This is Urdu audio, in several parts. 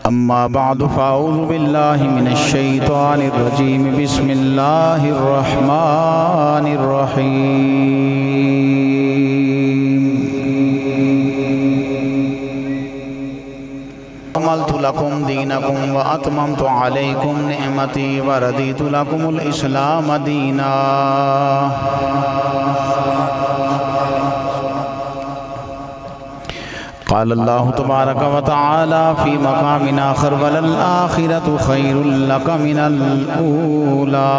أما بعد فأعوذ بالله من الشيطان الرجيم بسم الله الرحمن الرحيم أكملت لكم دينكم وأتممت عليكم نعمتي ورضيت لكم الإسلام دينا قال الله تبارك وتعالى في مقام آخر وللآخرة خير لك من الأولى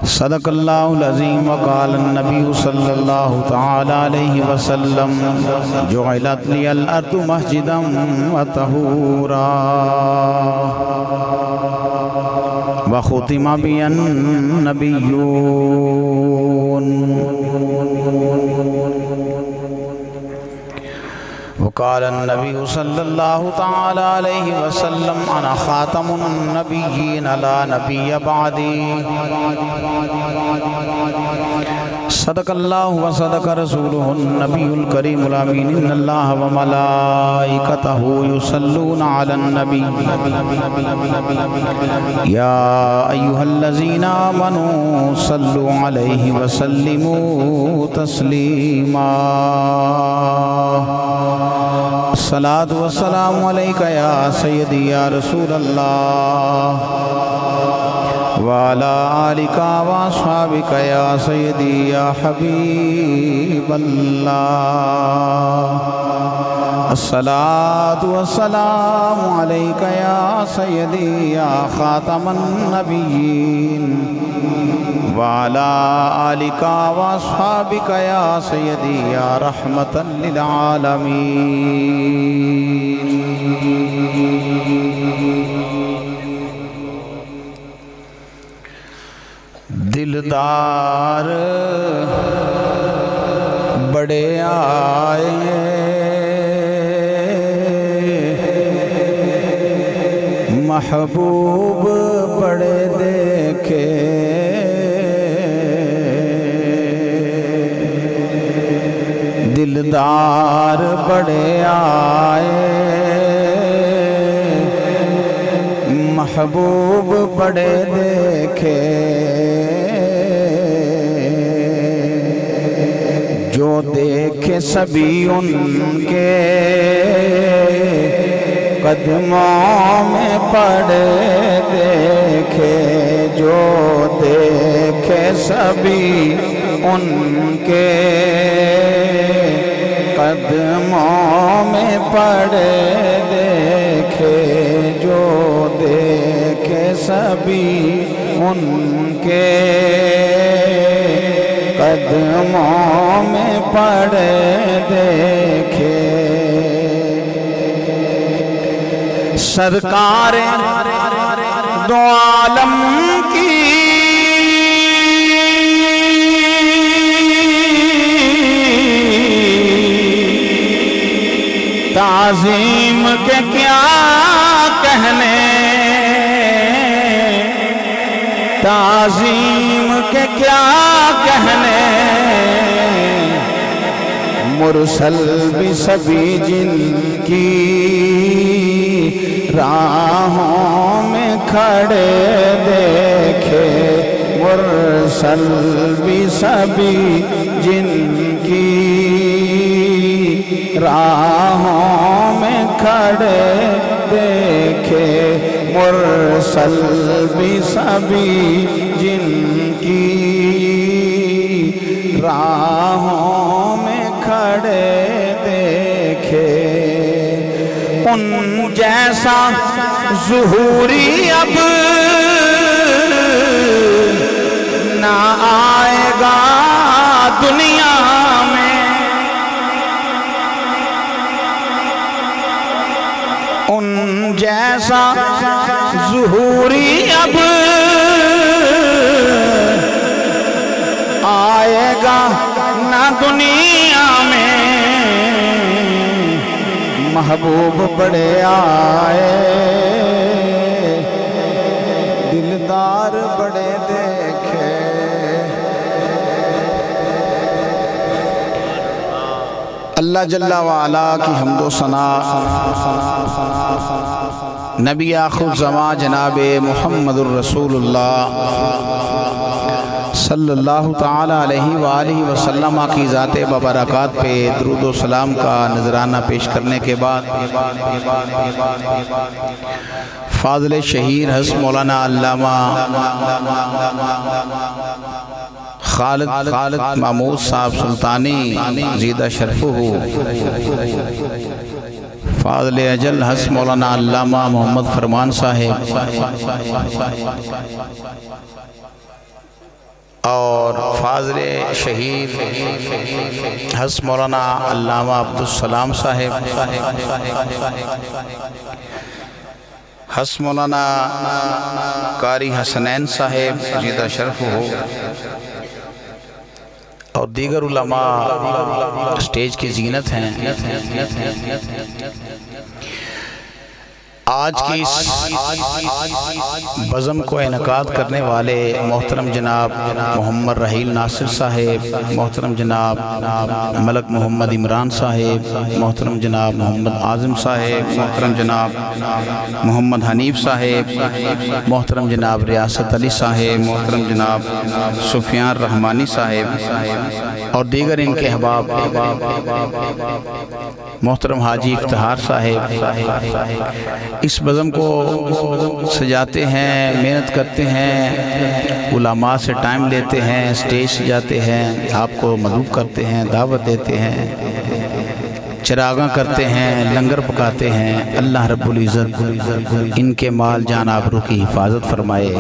صدق الله العظيم وقال النبي صلى الله تعالى عليه وسلم جعلت لي الأرض مسجدا وطهورا وختم بي النبيون وقال النبي صلى الله تعالى عليه وسلم أنا خاتم النبيين لا نبي بعدي صدق الله وصدق رسوله النبي الكريم الأمين إن الله وملائكته يصلون على النبي يا أيها الذين آمنوا صلوا عليه وسلموا تسليما الصلاة والسلام عليك يا سيدي يا رسول الله وعلى آلك وأصحابك يا سيدي يا حبيب الله الصلاة والسلام عليك يا سيدي يا خاتم النبيين وعلى آلك وأصحابك يا سيدي يا رحمة للعالمين دلدار بڑے آئے محبوب بڑے دیکھے دلدار بڑے آئے محبوب بڑے دیکھے جو دیکھے سبھی ان کے قدموں میں پڑے دیکھے جو دیکھے سبھی ان کے قدموں میں پڑے دیکھے جو دیکھے سبھی ان کے قدموں میں پڑے دیکھے سرکار دو عالم کی تعظیم کے کیا کہنے تعظیم کے کیا کہنے مرسل بھی سبھی جن کی راہوں میں کھڑے دیکھے مرسل بھی سبھی جن کی راہوں میں کھڑے دیکھے مرسل بھی سبھی جن کی راہوں میں کھڑے دیکھے ان جیسا ظہوری اب نہ آئے گا دنیا میں ان جیسا ظہوری اب آئے گا نہ دنیا میں محبوب بڑے آئے دلدار بڑے دیکھے اللہ جل وعلا کی حمد و ثنا نبی آخر زمان جناب محمد الرسول اللہ صلی اللہ تعالی علیہ وآلہ وسلم کی ذات ببرکات پہ درود و سلام کا نذرانہ پیش کرنے کے بعد فاضل شہیر حضرت مولانا علامہ خالد محمود صاحب سلطانی زیدہ شرفہ فاضل اجل حضرت مولانا علامہ محمد فرمان صاحب اور فاضل شہید حضرت مولانا علامہ عبدالسلام صاحب حضرت مولانا قاری حسنین صاحب زیدہ شرف ہو اور دیگر علماء اسٹیج کی زینت ہیں۔ آج کی اس بزم کو انعقاد کرنے والے محترم جناب محمد رحیل ناصر صاحب، محترم جناب ملک محمد عمران صاحب، محترم جناب محمد اعظم صاحب، محترم جناب محمد حنیف صاحب، محترم جناب ریاست علی صاحب، محترم جناب سفیان رحمانی صاحب اور دیگر ان کے احباب، محترم حاجی افتخار صاحب اس بزم کو سجاتے ہیں، محنت کرتے ہیں، علماء سے ٹائم لیتے ہیں، اسٹیج سجاتے ہیں، آپ کو مدعو کرتے ہیں، دعوت دیتے ہیں، چراغاں کرتے ہیں، لنگر پکاتے ہیں۔ اللہ رب العزت ان کے مال جان آبرو کی حفاظت فرمائے،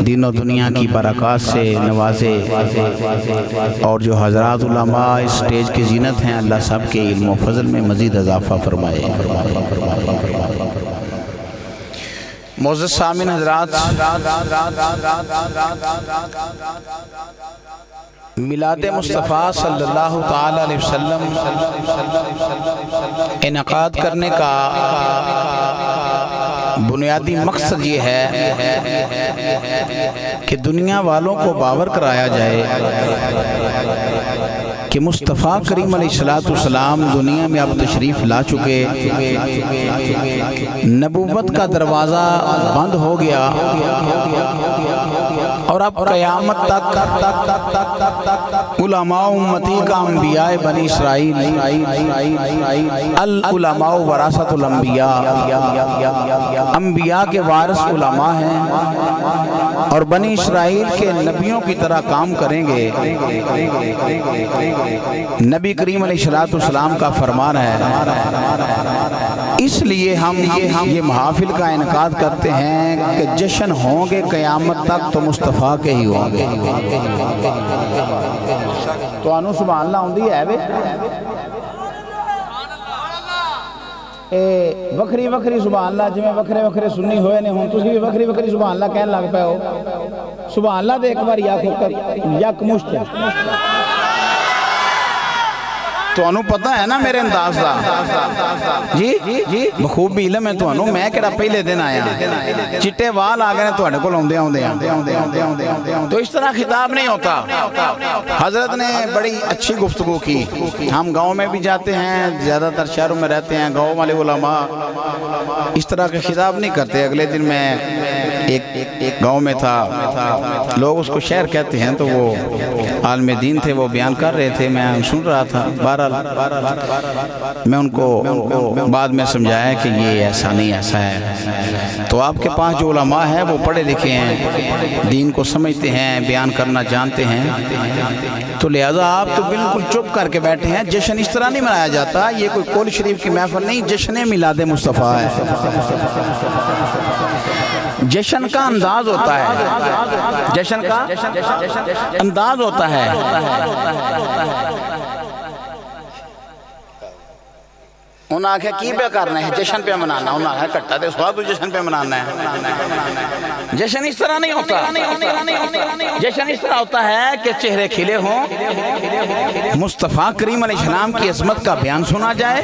دین و دنیا کی برکات سے نوازے، اور جو حضرات علماء اس اسٹیج کی زینت ہیں اللہ سب کے علم و فضل میں مزید اضافہ فرمائے۔ معزز سامعین حضرات، میلاد مصطفیٰ صلی اللہ تعالی علیہ وسلم انعقاد کرنے کا بنیادی مقصد یہ ہے کہ دنیا والوں کو باور کرایا جائے کہ مصطفیٰ کریم علیہ السلام دنیا میں اب تشریف لا چکے، نبوت کا دروازہ بند ہو گیا اور اب قیامت تک علماء امتی کا انبیاء بنی اسرائیل، العلماء ورثۃ الانبیاء، انبیاء کے وارث علماء ہیں اور بنی اسرائیل کے نبیوں کی طرح کام کریں گے۔ نبی کریم علیہ السلام کا فرمان ہے، اس لیے ہم یہ محافل کا انعقاد کرتے ہیں کہ جشن ہوں گے قیامت تک تو مصطفیٰ کے ہی ہوں گے۔ تو آنو سبحان اللہ ہوں دی ہے بے وکری وکری سبحان اللہ، جی میں وکرے وکرے سننی ہوئے نے ہوں، تسی بھی وکری وکری سبحان اللہ کہنے لگ پہ ہو۔ سبحان اللہ دے ایک بار یک مشت ہے تو انہوں پتہ ہے نا میرے انداز دا، جی بخوبی علم ہے تو انہوں میں کہڑا پہلے دن آیا چٹے وال آگئے تو انہوں کو لوندے ہوں، تو اس طرح خطاب نہیں ہوتا۔ حضرت نے بڑی اچھی گفتگو کی۔ ہم گاؤں میں بھی جاتے ہیں، زیادہ تر شہروں میں رہتے ہیں، گاؤں والے علماء اس طرح کے خطاب نہیں کرتے۔ اگلے دن میں ایک گاؤں میں تھا، لوگ اس کو شہر کہتے ہیں، تو وہ عالم دین تھے، وہ بیان کر رہے تھے، میں سن رہا تھا۔ میں ان کو بعد میں سمجھایا کہ یہ ایسا نہیں، ایسا ہے۔ تو آپ کے پاس جو علماء ہیں وہ پڑھے لکھے ہیں، دین کو سمجھتے ہیں، بیان کرنا جانتے ہیں، تو لہذا آپ تو بالکل چپ کر کے بیٹھے ہیں۔ جشن اس طرح نہیں منایا جاتا، یہ کوئی قول شریف کی محفل نہیں، جشن میلاد مصطفیٰ ہے۔ جشن کا انداز ہوتا ہے، جشن کا انداز ہوتا ہے۔ انہوں نے کہا کی پہ کرنا ہے، جشن پہ منانا، انہوں نے کہا کٹا دے سواد جشن پہ منانا ہے۔ جشن اس طرح نہیں ہوتا، جشن اس طرح ہوتا ہے کہ چہرے کھلے ہوں، مصطفیٰ کریم علیہ السلام کی عظمت کا بیان سنا جائے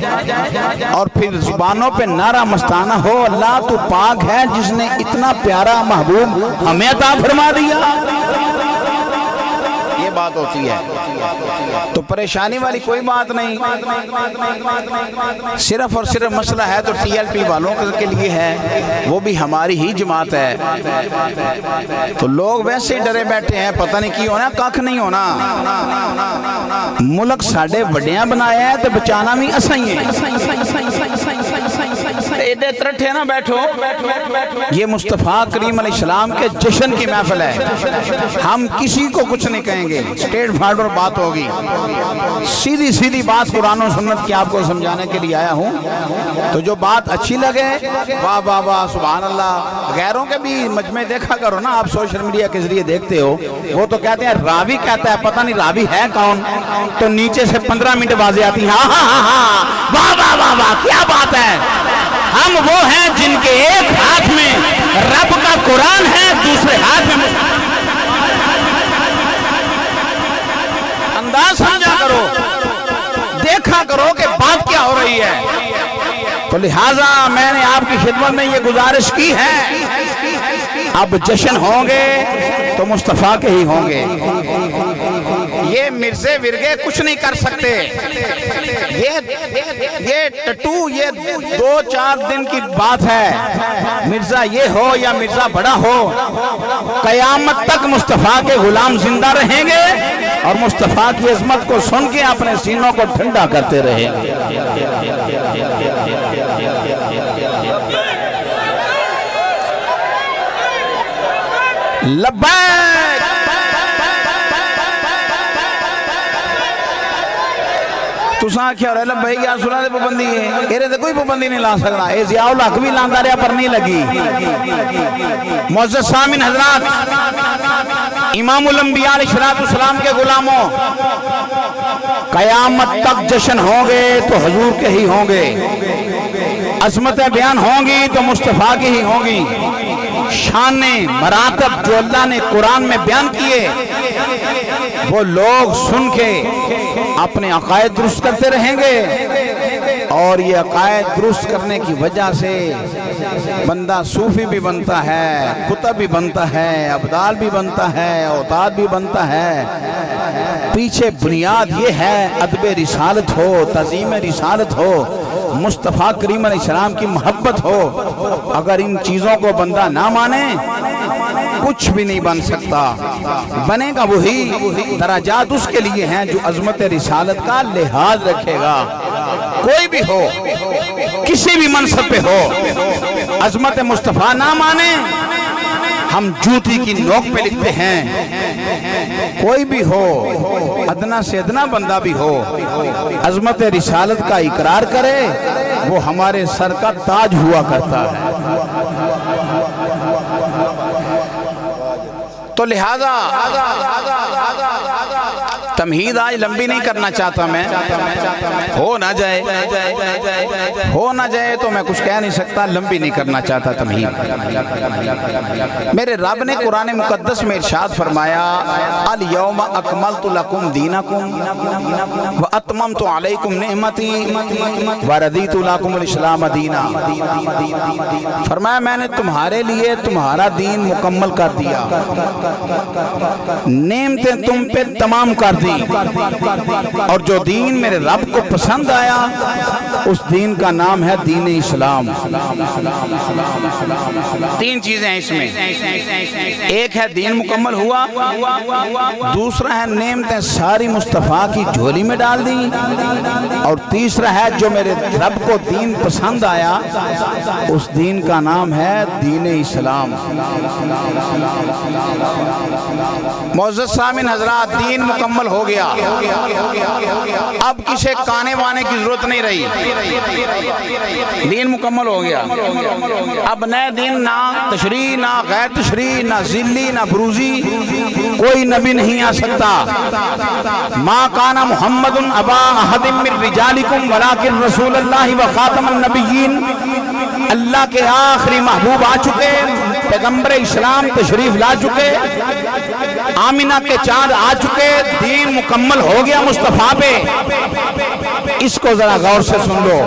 اور پھر زبانوں پہ نعرہ مستانہ ہو، اللہ تو پاک ہے جس نے اتنا پیارا محبوب ہمیں عطا فرما دیا۔ یہ بات ہوتی ہے، تو پریشانی والی کوئی بات نہیں، صرف اور صرف مسئلہ ہے تو ٹی ایل پی والوں کے لیے ہے، وہ بھی ہماری ہی جماعت ہے، تو لوگ ویسے ہی ڈرے بیٹھے ہیں، پتہ نہیں کی ہونا، کاکھ نہیں ہونا، ملک ساڑھے وڈیاں بنایا ہے تو بچانا بھی اسائیں ہیں، ایڈے ترٹھے نہ بیٹھو، یہ مصطفیٰ کریم علیہ السلام کے جشن کی محفل ہے، ہم کسی کو کچھ نہیں کہیں گے، سٹیٹ فارورڈ بات ہوگی، سیدھی سیدھی بات قرآن و سنت کی آپ کو سمجھانے کے لیے آیا ہوں، تو جو بات اچھی لگے واہ واہ واہ سبحان اللہ، غیروں کے بھی مجمع دیکھا کرو نا، آپ سوشل میڈیا کے ذریعے دیکھتے ہو، وہ تو کہتے ہیں راوی کہتا ہے، پتہ نہیں راوی ہے کون، تو نیچے سے 15 منٹ بازی آتی ہیں، ہاں ہاں ہاں واہ واہ واہ واہ کیا بات ہے، ہم وہ ہیں جن کے ایک ہاتھ میں رب کا قرآن ہے، دوسرے ہاتھ میں انداز سمجھا کرو، دیکھا کرو کہ بات کیا ہو رہی ہے، تو لہٰذا میں نے آپ کی خدمت میں یہ گزارش کی ہے، اب جشن ہوں گے تو مصطفیٰ کے ہی ہوں گے، یہ مرزے ورگے کچھ نہیں کر سکتے، یہ ٹٹو یہ 2-4 دن کی بات ہے، مرزا یہ ہو یا مرزا بڑا ہو، قیامت تک مصطفیٰ کے غلام زندہ رہیں گے اور مصطفیٰ کی عظمت کو سن کے اپنے سینوں کو ٹھنڈا کرتے رہیں گے۔ لبیک تساں کیا رہے لبیک یا سنہ دے پابندی ہے، ایرے دے کوئی پابندی نہیں لا سکتا، اے ضیاء الحق بھی لاندہ رہا پر نہیں لگی۔ معزز سامعین حضرات، امام الانبیاء علیہ السلام کے غلاموں، قیامت تک جشن ہوں گے تو حضور کے ہی ہوں گے، عظمتیں بیان ہوں گی تو مصطفیٰ کی ہی ہوں گی، شان مراتب جو اللہ نے قرآن میں بیان کیے وہ لوگ سن کے اپنے عقائد درست کرتے رہیں گے، اور یہ عقائد درست کرنے کی وجہ سے بندہ صوفی بھی بنتا ہے، کتب بھی بنتا ہے، ابدال بھی بنتا ہے، اوتاد بھی بنتا ہے، پیچھے بنیاد یہ ہے ادب رسالت ہو، تعظیم رسالت ہو، مصطفیٰ کریم علیہ السلام کی محبت ہو، اگر ان چیزوں کو بندہ نہ مانے کچھ بھی نہیں بن سکتا، بنے گا وہی، درجات اس کے لیے ہیں جو عظمت رسالت کا لحاظ رکھے گا، کوئی بھی ہو، کسی بھی منصب پہ ہو، عظمت مصطفیٰ نہ مانے، ہم جوتی کی نوک پہ لکھتے ہیں، کوئی بھی ہو، ادنا سے ادنا بندہ بھی ہو، عظمت رسالت کا اقرار کرے، وہ ہمارے سر کا تاج ہوا کرتا ہے۔ تو لہذا تمہید آج لمبی نہیں کرنا چاہتا میں، ہو نہ جائے تو میں کچھ کہہ نہیں سکتا، لمبی نہیں کرنا چاہتا تمہید۔ میرے رب نے قرآن مقدس میں ارشاد فرمایا، الیوم اکملت لکم دینکم واتممت علیکم نعمتی ورضیت لکم الاسلام دینا، فرمایا میں نے تمہارے لیے تمہارا دین مکمل کر دیا، نعمتیں تم پہ تمام کر دی، اور جو دین میرے رب کو پسند آیا اس دین کا نام ہے دین اسلام۔ 3 چیزیں ہیں اس میں، ایک ہے دین مکمل ہوا، دوسرا ہے نعمتیں ساری مصطفیٰ کی جھولی میں ڈال دی، اور تیسرا ہے جو میرے رب کو دین پسند آیا اس دین کا نام ہے دین اسلام۔ معزز سامعین حضرات، دین مکمل ہو گیا، اب کسی کانے وانے کی ضرورت نہیں رہی، دین مکمل ہو گیا، اب نئے دین نہ تشریح نہ غیر تشریح نہ ذلی نہ بروزی کوئی نبی نہیں آ سکتا۔ ما کان محمد ابا احد من رجالکم ولکن رسول اللہ و خاتم النبیین، اللہ کے آخری محبوب آ چکے، پیغمبر اسلام تشریف لا چکے، آمینہ کے چاند آ چکے، دین مکمل ہو گیا مصطفیٰ پہ۔ اس کو ذرا غور سے سن لو،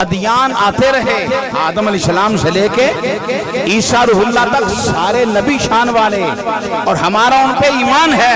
ادیان آتے رہے، آدم علیہ السلام سے لے کے عیسیٰ روح اللہ تک سارے نبی شان والے، اور ہمارا ان پہ ایمان ہے،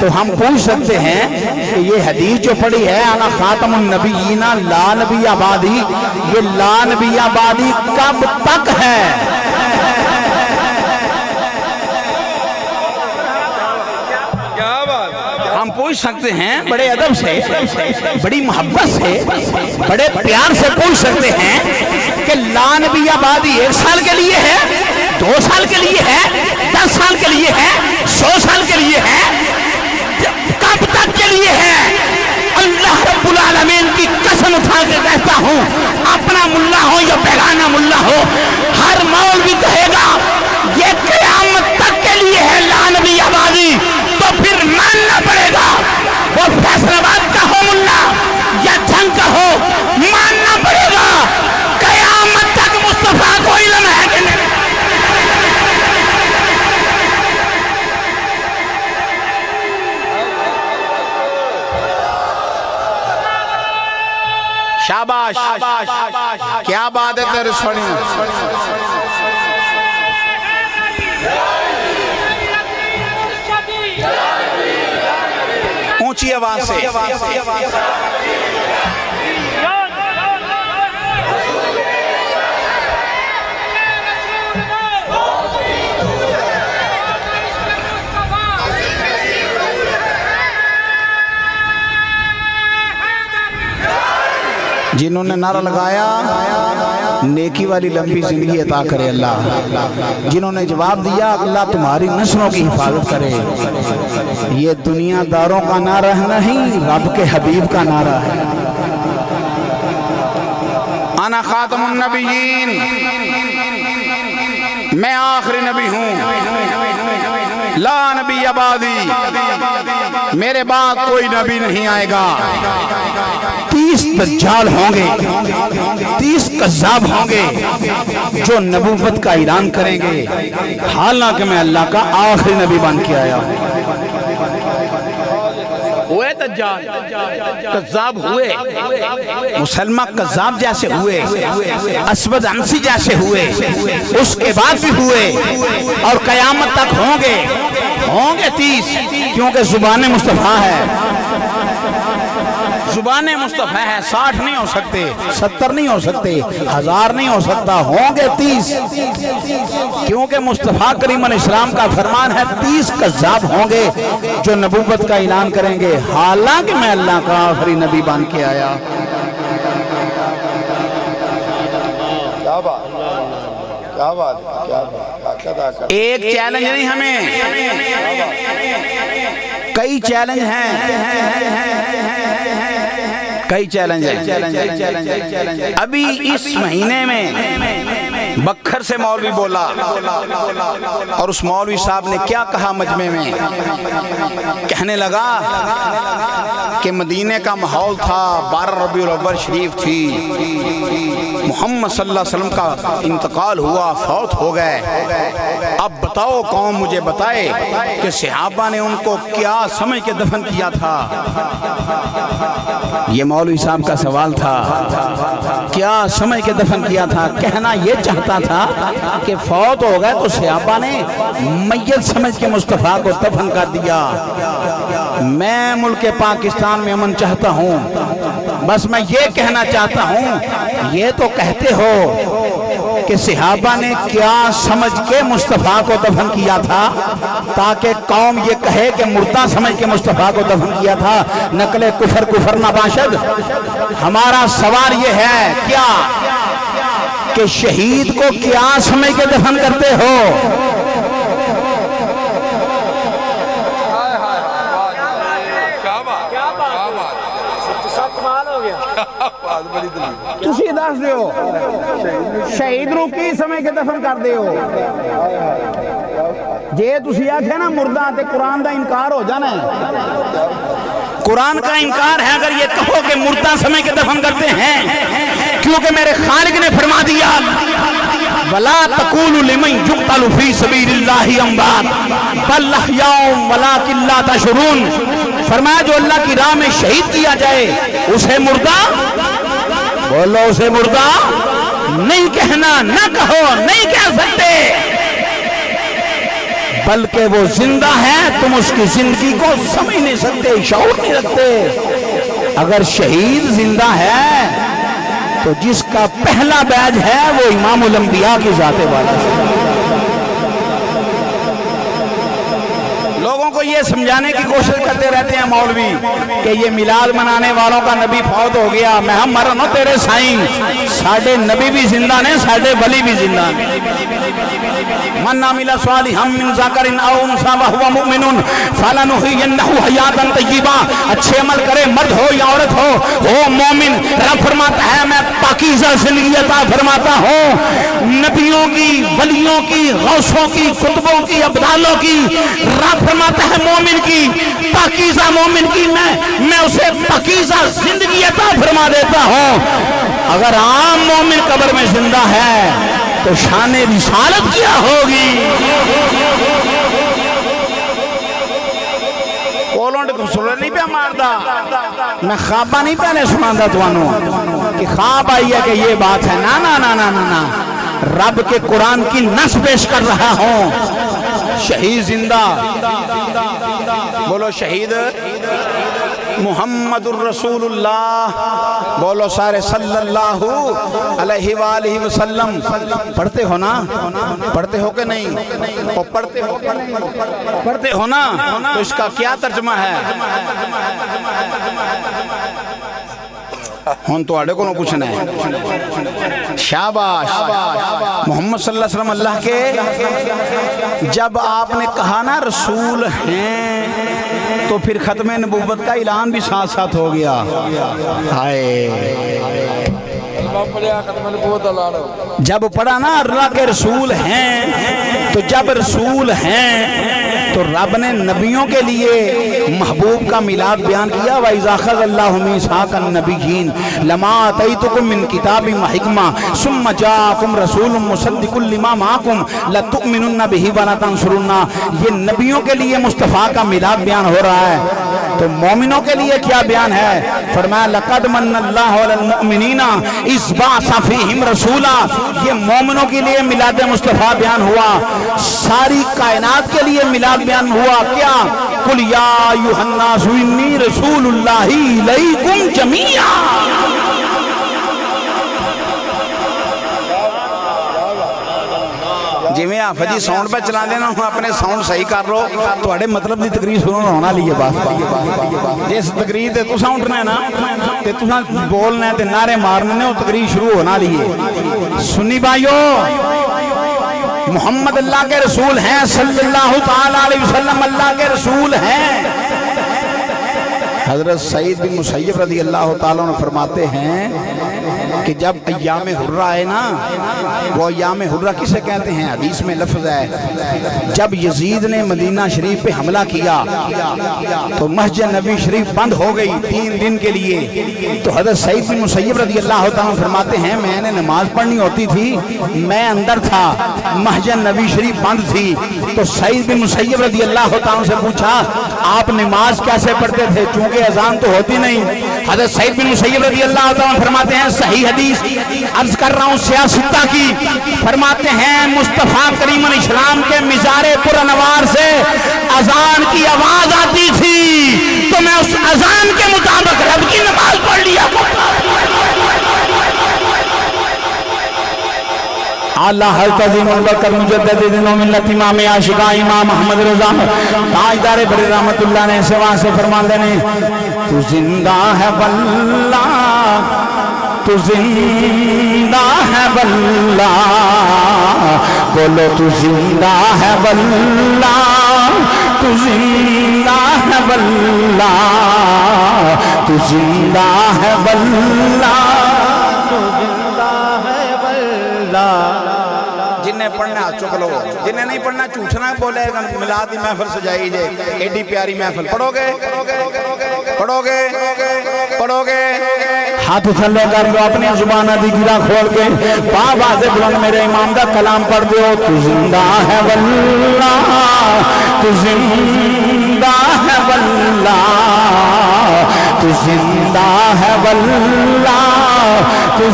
تو ہم پوچھ سکتے ہیں کہ یہ حدیث جو پڑھی ہے انا خاتم النبیین لا نبی بعدی، یہ لا نبی بعدی کب تک ہے؟ ہم پوچھ سکتے ہیں بڑے ادب سے، بڑی محبت سے، بڑے پیار سے پوچھ سکتے ہیں کہ لا نبی بعدی 1 سال کے لیے ہے، 2 سال کے لیے ہے، 10 سال کے لیے ہے، 100 سال کے لیے ہے، کب تک کے لیے ہے؟ اللہ رب العالمین کی قسم اٹھا کے کہتا ہوں، اپنا ملا ہو یا بیگانہ ملا ہو، ہر مولوی کہے گا یہ قیامت تک کے لیے ہے لا نبی بعدی، تو پھر ماننا پڑے گا، وہ فیصل آباد کا ہو ملا یا جنگ کا ہو، ماننا پڑے گا قیامت تک مصطفیٰ کو علم ہے کہ نہیں۔ شاباش، کیا بات ہے تیرے سوڑی میں، اونچی آواز سے جنہوں نے نعرہ لگایا نیکی والی لمبی زندگی عطا کرے اللہ، جنہوں نے جواب دیا اللہ تمہاری نسلوں کی حفاظت کرے۔ یہ دنیا داروں کا نعرہ نہیں، رب کے حبیب کا نعرہ ہے۔ انا خاتم النبیین، میں آخری نبی ہوں، لا نبی بعدی، میرے بعد کوئی نبی نہیں آئے گا۔ 30 دجال ہوں گے، 30 کذاب ہوں گے جو نبوت کا اعلان کریں گے، حالانکہ میں اللہ کا آخری نبی بن کے آیا ہوں۔ ہوئے دجال کذاب ہوئے، مسلمہ کذاب جیسے ہوئے، اسود عنسی جیسے ہوئے، اس کے بعد بھی ہوئے، اور قیامت تک ہوں گے 30، کیونکہ زبان مصطفیٰ ہے، زبان مصطفیٰ ہے، 60 نہیں ہو سکتے، 70 نہیں ہو سکتے، 1000 نہیں ہو سکتا، ہوں گے 30، کیونکہ مصطفیٰ کریم علیہ السلام کا فرمان ہے 30 کذاب ہوں گے جو نبوت کا اعلان کریں گے، حالانکہ میں اللہ کا آخری نبی بن کے آیا۔ ایک چیلنج نہیں ہمیں، کئی چیلنج ہیں، کئی چیلنج ہیں۔ ابھی اس مہینے میں بکھر سے مولوی بولا، اور اس مولوی صاحب نے کیا کہا مجمع میں؟ کہنے لگا کہ مدینے کا ماحول تھا، 12 ربیع الاول شریف تھی، محمد صلی اللہ علیہ وسلم کا انتقال ہوا، فوت ہو گئے، اب بتاؤ قوم مجھے بتائے کہ صحابہ نے ان کو کیا سمجھ کے دفن کیا تھا؟ یہ مولوی صاحب کا سوال تھا، کیا سمجھ کے دفن کیا تھا؟ کہنا یہ چاہتا تھا کہ فوت ہو گئے تو صحابہ نے میت سمجھ کے مصطفیٰ کو دفن کر دیا۔ میں ملک پاکستان میں امن چاہتا ہوں، بس میں یہ کہنا چاہتا ہوں، یہ تو کہتے ہو کہ صحابہ نے کیا سمجھ کے مصطفیٰ کو دفن کیا تھا، تاکہ قوم یہ کہے کہ مردہ سمجھ کے مصطفیٰ کو دفن کیا تھا، نقل کفر نہ باشد۔ ہمارا سوال یہ ہے کیا کہ شہید کو کیا سمجھ کے دفن کرتے ہو؟ تسی دس دیو شہید نو کی سمجھ کے دفن کر دیو؟ جے تسی آکھے نا مردہ تے قرآن دا انکار ہو جانا ہے، قرآن کا انکار ہے اگر یہ کہو کہ مردہ سمجھ کے دفن کرتے ہیں، کیونکہ میرے خالق نے فرما دیا وَلَا تَقُولُوا لِمَنْ يُقْتَلُ فِي سَبِيلِ اللَّهِ أَمْوَاتٌ بَلْ أَحْيَاءٌ وَلَٰكِن لَّا تَشْعُرُونَ، فرمایا جو اللہ کی راہ میں شہید کیا جائے اسے مردہ بولو، اسے مردہ نہیں کہنا، نہ کہو، نہیں کہہ سکتے، بلکہ وہ زندہ ہے، تم اس کی زندگی کو سمجھ نہیں سکتے، شعور نہیں رکھتے۔ اگر شہید زندہ ہے تو جس کا پہلا بیج ہے وہ امام الانبیاء کی ذات والا ہے۔ لوگوں کو یہ سمجھانے کی کوشش کرتے رہتے ہیں مولوی کہ یہ میلاد منانے والوں کا نبی فوت ہو گیا، میں ہم مرنو تیرے سائیں، ساڑھے نبی بھی زندہ نے، ساڑھے ولی بھی زندہ نے۔ من عمل صالحا من ذکر او انثی وهو مؤمن فلنحینہ حیاتا طیبہ، اچھے عمل کرے مرد ہو یا عورت ہو مومن، رب فرماتا ہے میں پاکیزہ زندگی عطا فرماتا ہوں۔ نبیوں کی، ولیوں کی، غوثوں کی، قطبوں کی، ابدالوں کی، رب فرماتا ہے مومن کی، پاکیزہ مومن کی میں اسے پاکیزہ زندگی عطا فرما دیتا ہوں۔ اگر عام مومن قبر میں زندہ ہے تو شان رسالت کیا ہوگی؟ کولونڈ کو سنر نہیں پہ ماردا، میں خوابہ نہیں پہلے سناندہ توانوں کہ خواب آئی ہے کہ یہ بات ہے، نا نا نا نا نا، رب کے قرآن کی نص پیش کر رہا ہوں۔ شہید زندہ، بولو شہید محمد الرسول اللہ، بولو سارے صلی اللہ علیہ وآلہ وسلم۔ پڑھتے ہو نا؟ پڑھتے ہو کہ نہیں؟ اور پڑھتے ہو نا؟ تو اس کا کیا ترجمہ ہے؟ ہون تو آڑے کو نہ پوچھنا ہے۔ شاباش، محمد صلی اللہ علیہ وسلم اللہ کے، جب آپ نے کہا نا رسول ہیں تو پھر ختم نبوت کا اعلان بھی ساتھ ساتھ ہو گیا۔ جب پڑھا نا اللہ کے رسول ہیں، تو جب رسول ہیں تو رب نے نبیوں کے لیے محبوب کا میلاد بیان کیا۔ وَإِذَا أَخَذَ اللَّهُ مِيثَاقَ النَّبِيِّينَ لَمَا آتَيْتُكُم مِّن كِتَابٍ وَحِكْمَةٍ ثُمَّ جَاءَكُمْ رَسُولٌ مُّصَدِّقٌ لِّمَا مَعَكُمْ لَتُؤْمِنُنَّ بِهِ وَلَتَنصُرُنَّهُ۔ یہ نبیوں کے لیے مصطفیٰ کا میلاد بیان ہو رہا ہے، تو مومنوں کے لیے کیا بیان ہے؟ فرمایا لَقَدْ مَنَّ اللَّهُ عَلَى الْمُؤْمِنِينَ إِذْ بَعَثَ فِيهِمْ رَسُولًا۔ یہ مومنوں کے لیے میلاد مصطفیٰ بیان ہوا، ساری کائنات کے لیے میلاد بیان ہوا۔ کیا؟ قُلْ يَا أَيُّهَا النَّاسُ إِنِّي رَسُولُ اللَّهِ إِلَيْكُمْ جَمِيعًا۔ جی میں آفا جی ساؤنڈ پہ چلا دینا ہوں، اپنے ساؤنڈ صحیح کر لو تو اڑے مطلب دی تقریر سنو ہونا لیے بات۔ جس تقریر تے تو ساؤنڈ نے نا تے تو بولنا ہے تے نعرے مارنے نے، وہ تقریر شروع ہونا لیے۔ سنی بھائیو، محمد اللہ کے رسول ہیں، صلی اللہ تعالیٰ علیہ وسلم اللہ کے رسول ہیں۔ حضرت سعید بن مسیب رضی اللہ تعالیٰ عنہ فرماتے ہیں کہ جب ایام حرہ آئے نا، وہ ایام حرہ کسے کہتے ہیں؟ حدیث میں لفظ ہے جب یزید نے مدینہ شریف پہ حملہ کیا تو مسجد نبی شریف بند ہو گئی 3 دن کے لیے۔ تو حضرت سعید بن مسیب رضی اللہ تعالیٰ فرماتے ہیں میں نے نماز پڑھنی ہوتی تھی، میں اندر تھا، مسجد نبی شریف بند تھی، تو سعید بن مسیب رضی اللہ تعالیٰ سے پوچھا آپ نماز کیسے پڑھتے تھے؟ چونکہ اذان تو ہوتی نہیں۔ حضرت سعید بن مسیب رضی اللہ تعالیٰ فرماتے ہیں صحیح حدیث عرض کر رہا ہوں سیاستہ کی، فرماتے ہیں مصطفیٰ کریم علیہ السلام کے مزار پر انوار سے اذان کی آواز آتی تھی تو میں اس اذان کے مطابق رب کی نماز پڑھ لیا۔ اللہ حضرت عظیم البرکت مجدد دین و ملت امام عاشقہ امام احمد رضا تاجدار بر رحمت اللہ نے سوا سے فرماندے نے تو زندہ ہے واللہ، تو زندہ ہے واللہ، بولو تو زندہ ہے واللہ، تو زندہ ہے واللہ، تو زندہ ہے واللہ، تو زندہ ہے واللہ۔ جنہیں پڑھنا چک لو، جنہیں نہیں پڑھنا جھوٹنا بولے گا۔ میلاد دی محفل سجائی جائے، ایڈی پیاری محفل۔ پڑھو گے پڑھو گے پڑھو گے، ہاتھ تھلے کر دو اپنی زبانہ دی گرا کھول کے، باز بلند میرے امام دا کلام پڑھ دو۔ تو زندہ ہے واللہ، تو زندہ ہے واللہ، تو زندہ ہے واللہ، تو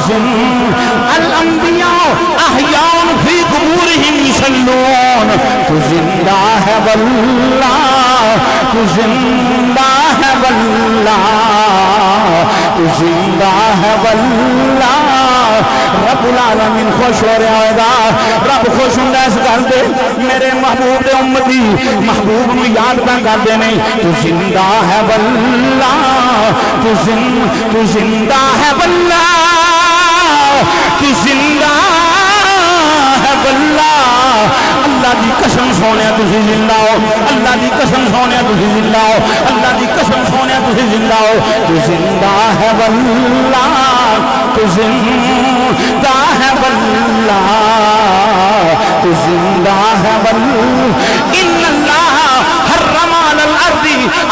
الانبیاء احیاء فی قبورہم یصلون، تو زندہ ہے ہے واللہ تو زندہ ہے واللہ تو زندہ ہے واللہ رب العالمین خوش ہو رہا ہوئے گا رب خوش ہوں گا اس گھر دے میرے محبوب دے امتی محبوب میں یاد پہ کر دے نہیں تو زندہ ہے واللہ تو زندہ ہے واللہ تو زندہ ہے واللہ اللہ دی قسم سونے تسی زندہ ہو اللہ دی قسم سونے تسی زندہ ہو اللہ دی قسم سونے تسی زندہ ہو تو زندہ ہے واللہ تو زندہ ہے واللہ تو زندہ ہے واللہ ان اللہ حرم علی الارض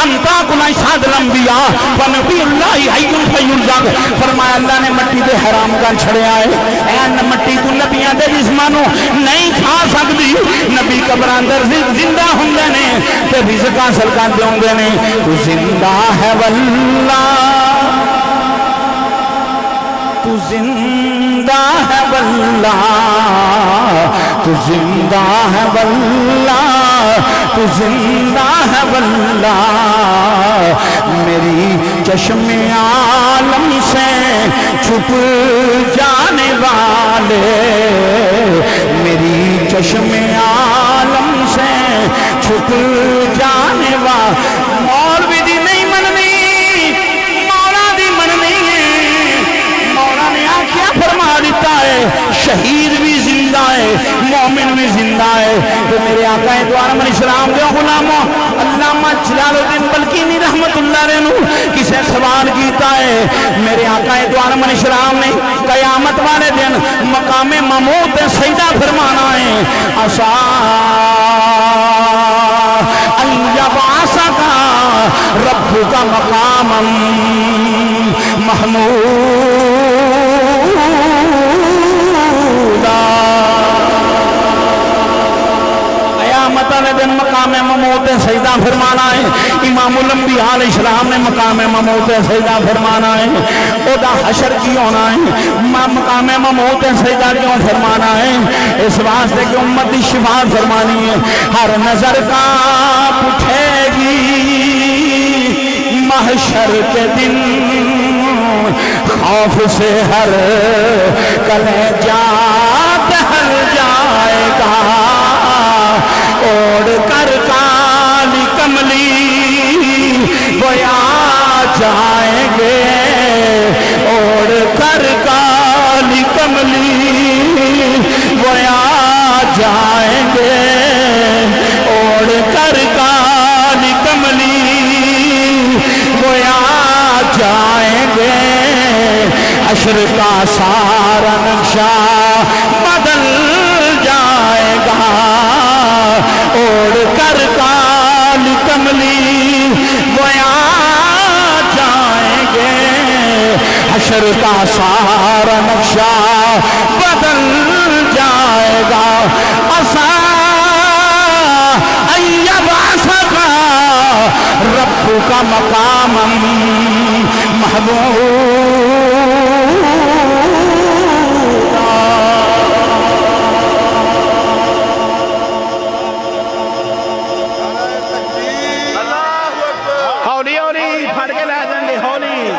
ان تاکل اجساد الانبیاء فنبی اللہ حی فیرزق فرمایا اللہ نے مٹی دے حرام کر چھڑے آئے اے مٹی تو نبیاں دے جسمانو نہیں کھا سکتی نبی قبراں اندر زندہ ہوندے نے تے رزق حاصل کردے ہوندے نے تو زندہ ہے واللہ تو زندہ ہے واللہ تو زندہ ہے واللہ تو زندہ ہے واللہ میری چشم عالم سے چھپ جانے والے میری چشم عالم سے چھپ جانے والے مولوی دی نہیں مننی مولا دی مننی ہے مولا نے آنکھیں فرما دیتا ہے شہید بھی زندہ ہے مومن بھی زندہ ہے تو میرے آقا دو عالم علیہ السلام دے غلاموں علامہ جلال الدین بلقینی رحمت اللہ علیہ کسے سوال کیتا ہے میرے آقا دو عالم علیہ السلام نے قیامت والے دن مقام محمود سجدہ فرمانا ہے عسا ان یبعثک ربک مقاما محمودا قیامت والے دن مقام محمود سجدہ فرمانا ہے امام الانبیاء علیہ السلام نے مقام محمود سجدہ فرمانا ہے او دا حشر کی ہونا ہے مقام محمود سجدہ کیوں فرمانا ہے اس واسطے کہ امت کی شفاعت فرمانی ہے ہر نظر کانپ اٹھے گی محشر کے دن خوف سے ہر کلیجہ دہل جائے گا اوڑھ کر کالی کملی وہ آ جائیں گے اوڑھ کر کالی کملی وہ آ جائیں گے اوڑھ کر کالی کملی وہ آ جائیں گے حشر کا سارا نقشہ بدل جائے گا اوڑھ کر کالی کملی وہ آ جائیں گے حشر کا سارا نقشہ بدل جائے گا عسا ان یبعثک ربک مقاما محمودا ہولی ہولی پھڑ کے لے جائیں گے ہولی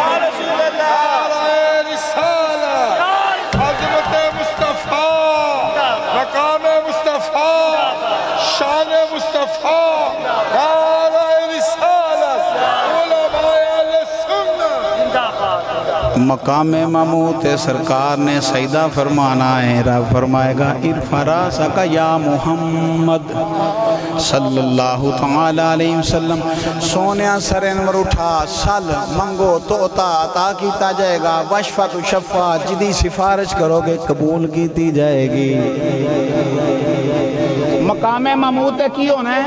عظمت مصطفیٰ مقام مصطفیٰ شان مصطفیٰ نعرہ رسالت علماء اہل سنت مقام محمود سرکار نے سجدہ فرمانا ہے رب فرمائے گا ارفع راسک یا محمد صلی اللہ تعالی علیہ وسلم سونیا سر انور اٹھا سل منگو تو عطا کیتا جائے گا وشفع تو شفع جدی سفارش کرو گے قبول کیتی جائے گی مقام محمود کی ہونا ہے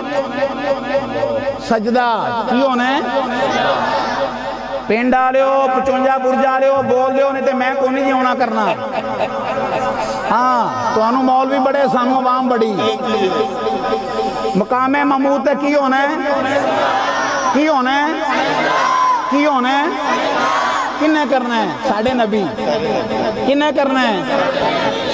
سجدہ کی ہونا ہے پینڈ آ رہے ہو پچونجا برجا رہے ہو بول رہے ہو نہیں تو میں کو نہیں جی ہونا کرنا ہاں تو انہوں مولوی بڑے سانو عوام بڑی مقام محمود کی ہونا ہے کی ہونا ہے کی ہونا ہے کنے کرنا ہے ساڑھے نبی کنے کرنا ہے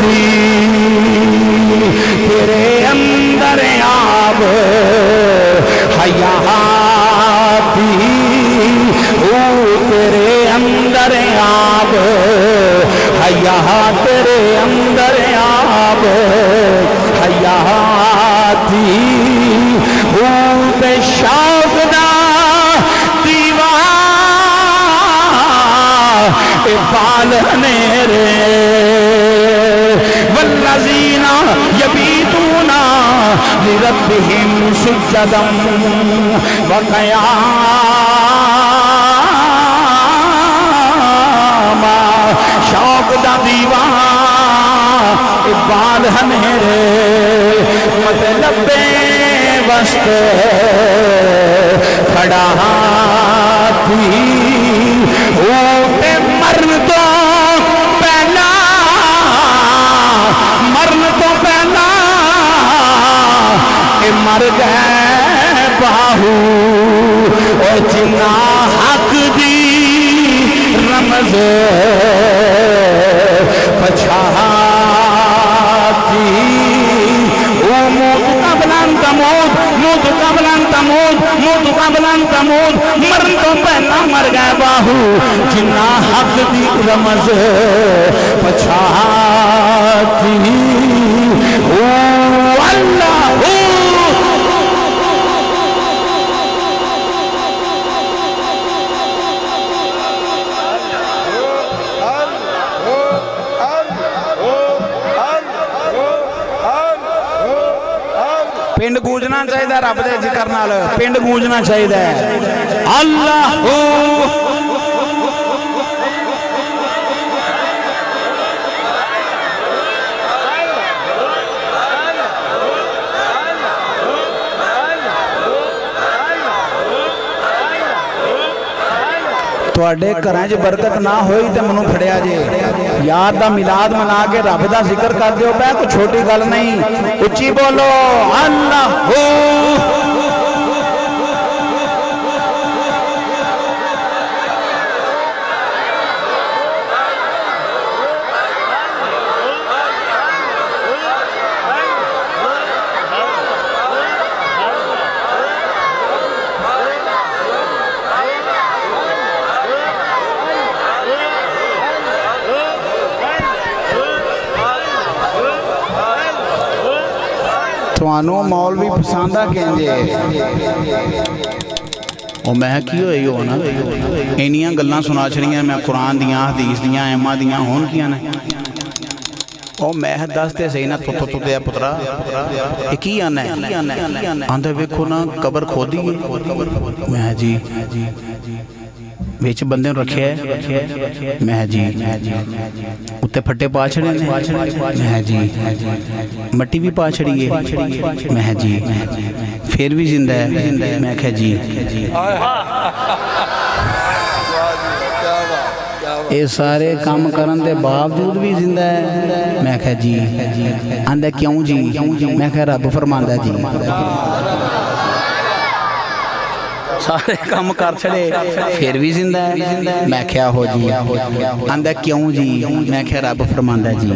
دی تیرے اندر آب حیاتی تیرے اندر آب حیات تیرے اندر آب حیاتی بے شوق دا دیوار بالنے رے والذین یبیتون لربہم سجدا وقیاما شوق دا دیوان بالنے رے مطلب وسط کھڑا تھی مرن تو پہلا مر گئے باہو اور جنا حق دی رمز پچھاتی موت قبلن تموت مرن تو پہلا مر گئے باہو جنا حق دی رمز پچھاتی اللہ پنڈ گونجنا چاہیے رب دے ذکر نال پنڈ گونجنا چاہیے اللہ تواڈے گھراں 'چ برکت نہ ہوئی تے منوں پھڑیا جے یار دا میلاد منا کے رب دا ذکر کر دیو پے کوئی چھوٹی گل نہیں اچھی بولو اللہ توانو مولوی پسندہ کہنجے او میں کی ہوئی ہو نا اینیاں گلاں سنا چھڑیاں میں قرآن دیاں حدیث دیاں ایمہ دیاں ہون کیا نا او میں دستے سینا تو دیا پترا ایک ہی آنا ہے آندھے ویکھو نا قبر کھودی ہے میں جی بیچ بندے رکھے ہے میں جی اتے پھٹے پاچھڑے نے میں جی مٹی بھی پاچھڑی ہے میں جی پھر بھی زندہ ہے میں کہا جی اے سارے کام کرن دے باوجود بھی زندہ ہے میں کہا جی آندھے کیوں جی میں کہا رب فرماندہ جی سارے کام کر چھڑے پھر بھی زندہ ہے میں کیا ہو جی آندھا کیوں جی میں کیا رب فرماندہ جی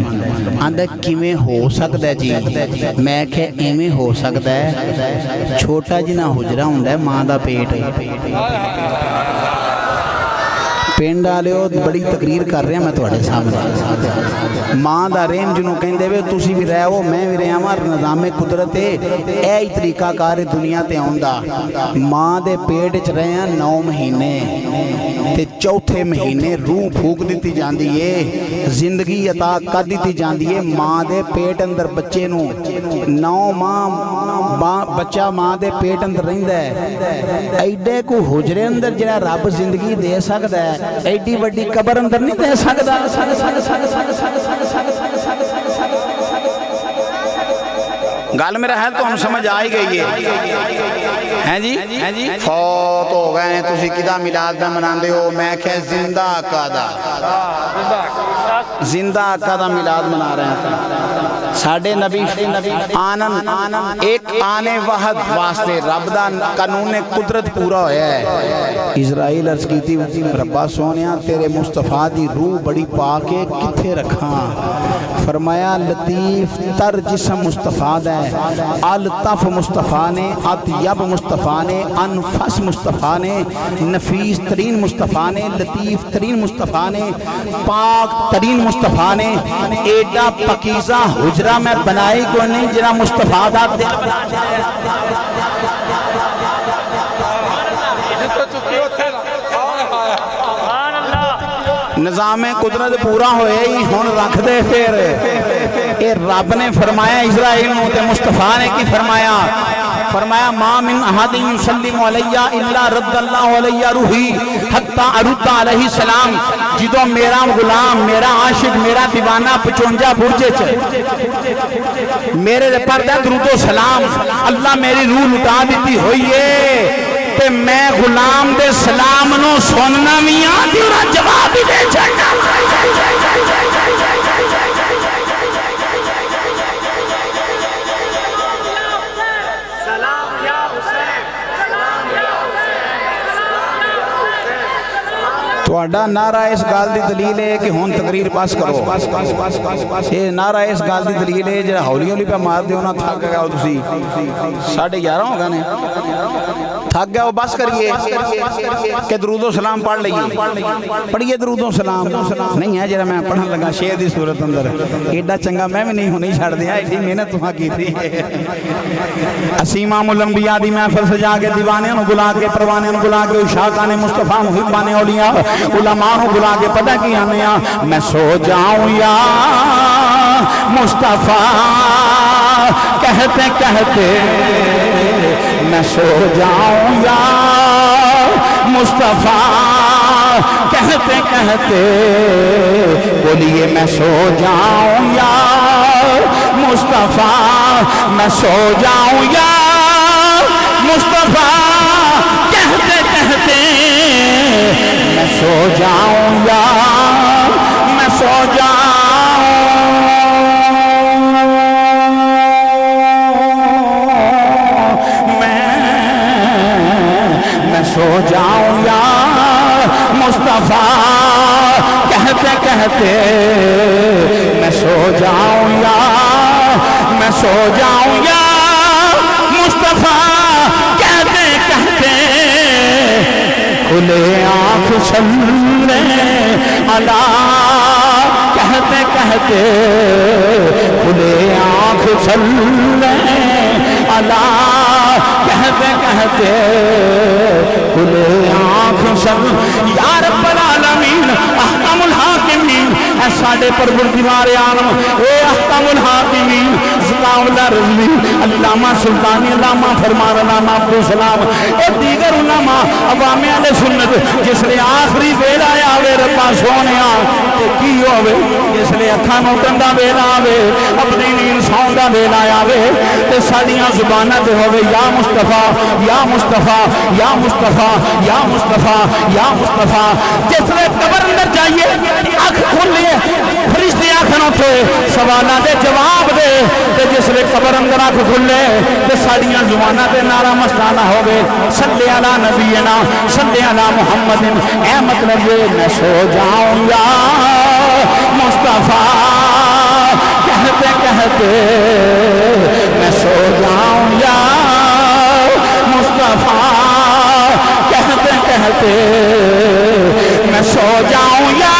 آندھا کیویں ہو سکتا ہے جی میں کیا ایویں ہو سکتا ہے چھوٹا جنا حجرہ ہوندا ہے ماں دا پیٹ پینڈ آلے ہو بڑی تقریر کر رہے ہیں میں توڑے سامنے ماں دا ریم جنہوں کہیں دے وے تُسی بھی رہے ہو میں بھی رہے ہمار نظام قدرت ہے اے طریقہ کار دنیا تے ہوندہ ماں دے پیٹ چ رہے ہیں 9 مہینے تے چوتھے مہینے روح پھوک دیتی جاندی ہے زندگی عطا کر دیتی جاندی ہے ماں دے پیٹ اندر بچے نو 9 ماں بچہ ماں دے پیٹ اندر رہندہ ہے ایڈے کو حجرے اندر جنہ رب زندگی دے سکتا ہے ایڈی وڈی قبر اندر نہیں دے سکتا گال میرا ہے تو ہم سمجھ آئی گئی ہے جی فوت ہو گئے ہیں تسی کدہ میلاد میں مناندے ہو میں کہ زندہ قادہ زندہ آقا دا میلاد منا رہے ہیں ساڑھے نبی آنن ایک آنے وحد واسطے رب دا قانون قدرت پورا ہویا ہے اسرائیل عرض کی تھی ربا سونیا تیرے مصطفیٰ دی روح بڑی پاکے کتھے رکھاں فرمایا لطیف تر جسم مصطفیٰ ہے الطف مصطفیٰ نے اطیب مصطفیٰ نے انفس مصطفیٰ نے نفیس ترین مصطفیٰ نے لطیف ترین مصطفیٰ نے پاک ترین مصطفیٰ نے ایڈا پکیزہ حجرہ میں بنائی کو نہیں جنہ مصطفیٰ دا دے نظام قدرت پورا ہوئے ہی ہون رکھ دے پھر اے رب نے فرمایا اسرائیل نو تے مصطفیٰ نے کی فرمایا ما من احد یسلم علیہ الا رد اللہ علیہ روحی حتی ارد علیہ السلام جدو میرا غلام میرا عاشق میرا دیوانہ 55 برجے چ میرے پر دے درود و سلام اللہ میری روح لٹا دیتی ہوئی ہے تے میں غلام دے سلام نو سننا میاں دیورا جواب دے چھڑنا توڑا نعرہ اس گال دی دلیل ہے کہ ہون تقریر پاس کرو یہ نعرہ اس گال دی دلیل ہے جہاں ہولی ہولی پہ مار دے ہونا تھک گیا ہو تسی 11:30 ہوگا نے تھک گیا ہو بس کریے کہ درود و سلام پڑھ لئیے پڑھئے درود و سلام نہیں ہے جہاں میں پڑھن لگا شیر دی صورت اندر ایڈا چنگا میں بھی نہیں ہونی چھڑ دیا ایڈی محنت وہاں کی تھی اسیمام الانبیاء دی محفل سجا کے دیوانے نو بلا کے پروانے نو بلا کے اشاقان مصطفیٰ محبان اولیاء علماء نو بلا کے پتہ کی آنے میں سو جاؤں یا مصطفیٰ کہتے کہتے میں سو جاؤں یا مصطفیٰ کہتے کہتے بولیے میں سو جاؤں یا مصطفیٰ میں سو جاؤں یا مصطفیٰ کہتے کہتے میں سو جاؤں یا میں سو جاؤں میں سو جاؤں یا مصطفیٰ کہتے کہتے میں سو جاؤں یا میں سو جاؤں یا مصطفیٰ کہتے کہتے کھلے آنکھ صلی اللہ کہتے کہتے کھلے آنکھ صلی اللہ کہتے کہتے کھلے آنکھ صلی یا رب العالمین احکم الحاکمین اے ساڑھے پروردگار عالم اے احکم الحاکمین ذکاء اللہ رضوی علامہ سلطانی علامہ فرمان علامہ عبدالسلام اے دیگر علماء عوام علیہ سنت جس نے آخری بیل آیا ہوئے ربا سونے تے کی ہوئے جس نے اکھانوں کندہ بیل آوے اپنی نیل سوندا بیل آیا ہوئے تے ساڑیاں زبانہ تے ہوئے یا مصطفیٰ یا مصطفیٰ یا مصطفیٰ یا مصطفیٰ یا مصطفیٰ جس نے قبر اندر جائیے آنکھ کھول لیے فرشتے آنکھنوں تھے سوالہ دے جواب دے تے جس نے قبر اندر آنکھ کھول لے تے ساڑیاں زبانہ تے نعرہ مستانہ ہوگے صلی علی نبینا صلی علی محمد اے مطلب یہ میں سو جاؤں یا مصطفیٰ کہتے کہتے میں سو جاؤں یا مصطفیٰ کہتے کہتے میں سو جاؤں یا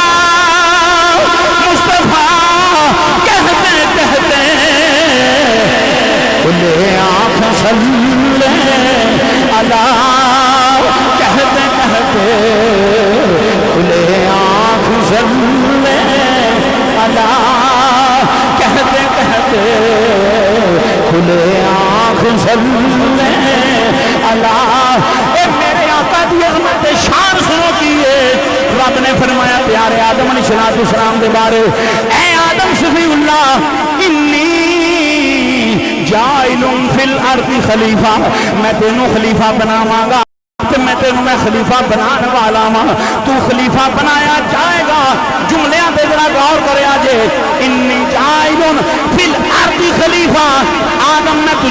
مصطفیٰ کہتے کہتے کھلے آنکھ صلی اللہ کہتے کہتے کھلے آنکھ صلی اللہ کہتے کہتے کھلے آنکھ صلی اللہ اے میرے آقا دی عظمت شان سنو کیے رب نے فرمایا پیارے آدم علیہ السلام دے بارے اے آدم صفی اللہ انی جائل فی الارض خلیفہ میں تینوں خلیفہ بناواں گا میں تینوں میں خلیفہ بنانے والا ہوں تو خلیفہ بنایا جائے گا جملیاں دے ذرا غور کرے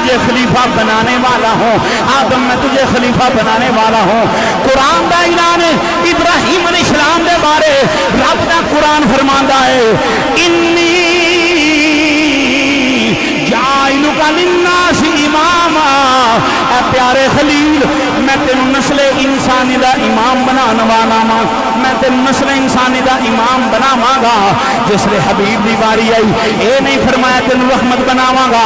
تجھے خلیفہ بنانے والا ہوں، آدم میں تجھے خلیفہ بنانے والا ہوں۔ قرآن دا اعلان ہے ابراہیم علیہ السلام دے بارے رب دا قرآن فرماندا ہے انی جائلک للناس اماما، اے پیارے خلیل میں تینوں نسل انسانی دا امام بنانا والا ہاں، میں تینوں نسل انسانی دا امام بناواں گا۔ جس لئے حبیب دی باری آئی اے نہیں فرمایا تینوں رحمت بناواں گا،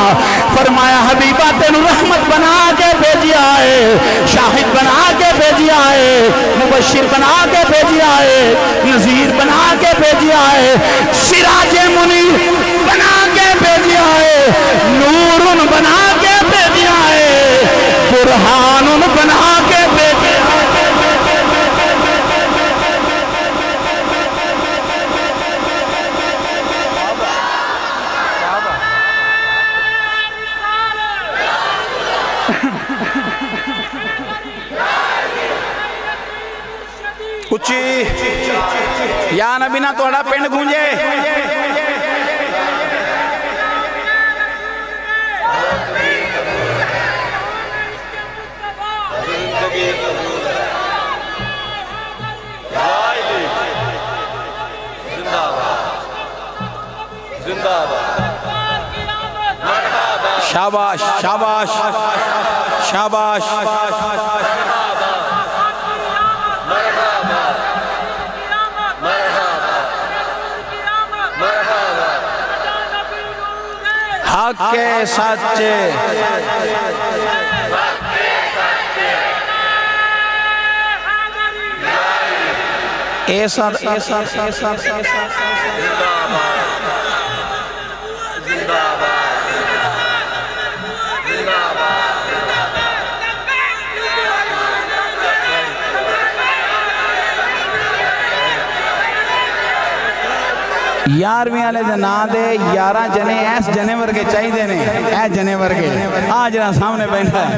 فرمایا حبیبہ تینوں رحمت بنا کے بھیجیا ہے، شاہد بنا کے بھیجیا ہے، مبشر بنا کے بھیجیا ہے، نذیر بنا کے بھیجیا ہے، سراج منیر بنا کے بھیجیا ہے، نورن بنا کے بھیجیا ہے، برہان بنا کے بھیجیا ہے۔ اچھی یا نبی نہ توڑا پنڈ گونجے، شاباش شاباش شاباش، حق کے سچے، ایسا یارویں والے دے نا دے 11 جنے ایس جنے ورگے چاہی دینے، اے جنے ورگے آج رہا سامنے بیٹھا ہے۔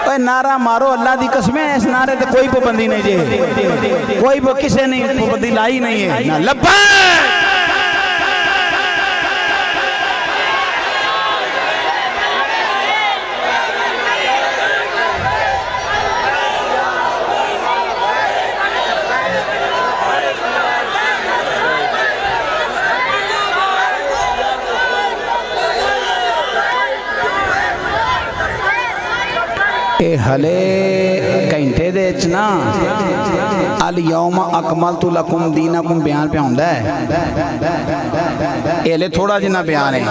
اے نعرہ مارو اللہ دی قسمیں، اس نعرے تے کوئی پابندی نہیں جے، کوئی کسے نہیں پابندی لائی نہیں ہے، نہ لبیک اے ہلے گھنٹے دے چنا الیوم اکملت لکم دینکم بیان پہ ہوندہ ہے، اے لے تھوڑا جنہ بیان ہے،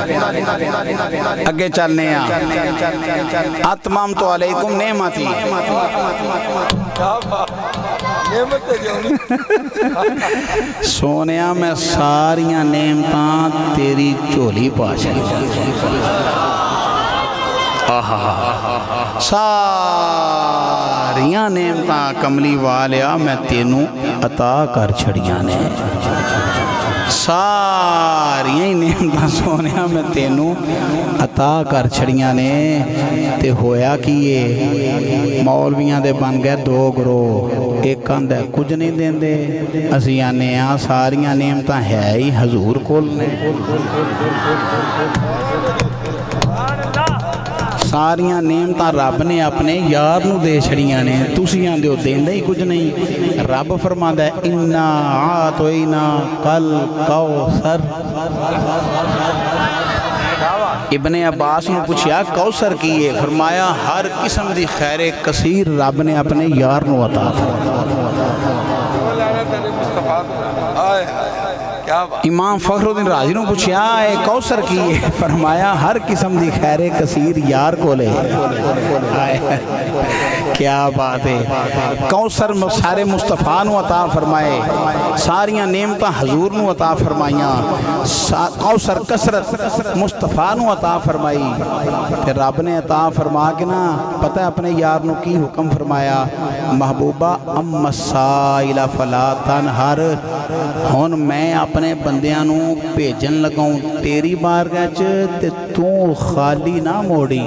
اگے چلنے ہیں اتممت علیکم نعمتی، سونیا میں ساریاں نعمتاں تیری چولی پا چلی، ساریاں نعمتاں کملی والیا میں تینوں عطا کر چھڑیاں نے، ساریاں نعمتاں سونیا میں تینوں عطا کر چھڑیاں نے۔ تے ہویا کیے مولویاں دے بن گئے 2 گروہ، ایک اندھے کچھ نہیں دین دے، اسی آنے آن ساریاں نعمتاں ہے ہی حضور کھولنے، ساریاں نعمتاں رب نے اپنے یار نو دے چھڑیاں نے، تسیاں دیو دین دے ہی کچھ نہیں۔ رب فرماتا ہے اِنَّا عَاتَوْنَا الْکَوْثَرَ۔ ابن عباس نے پوچھا کوثر کیے، فرمایا ہر قسم دی خیر کثیر رب نے اپنے یار نو عطا فرمایا۔ امام فخر الدین رازی نے پوچھا اے کوثر کیے، فرمایا ہر قسم دی خیر کثیر یار کو لے۔ کیا بات ہے، کوثر سارے مصطفیٰ نو عطا فرمائے، ساریاں نعمتاں حضور نو عطا فرمائیاں، کوثر کثرت مصطفیٰ نو عطا فرمائی، پھر رب نے عطا فرما کے نا پتہ اپنے یار نو کی حکم فرمایا، محبوبہ اما السائل فلا تنہر، ہون میں اپنے بندیاں نو بھیجن لگاؤں تیری بارگاہ چ تے تو خالی نہ موڑی۔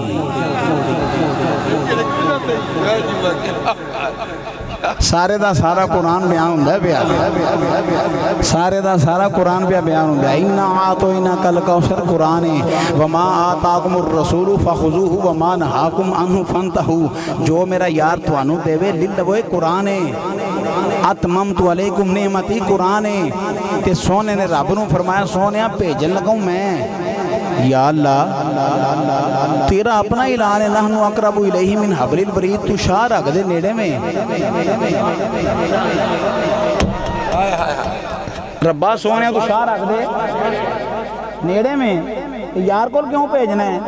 سارے دا سارا قرآن بیان ہوندہ ہے بیان سارے دا سارا قرآن بیان ہوندہ ہے اِنَّا آتَوْنَاكَ الْكَوْثَرَ قرآن وَمَا آتَاكُمُ الرَّسُولُ فَخُذُوهُ وَمَا نَهَاكُمْ عَنْهُ فَانْتَهُوا جو میرا یار توانو دے وے لِلَّوے قرآن اتممت علیکم نعمتی قرآن تے سونے نے رب نو فرمایا سونیا بھیجن لگاؤں میں یا اللہ تیرا اپنا اعلان ہے نحن اقرب الیہ من حبل الورید تو شاہ رکھ دے نیڑے میں ربا سونیا تو شاہ رکھ دے نیڑے میں یار کو کیوں بھیجنا ہے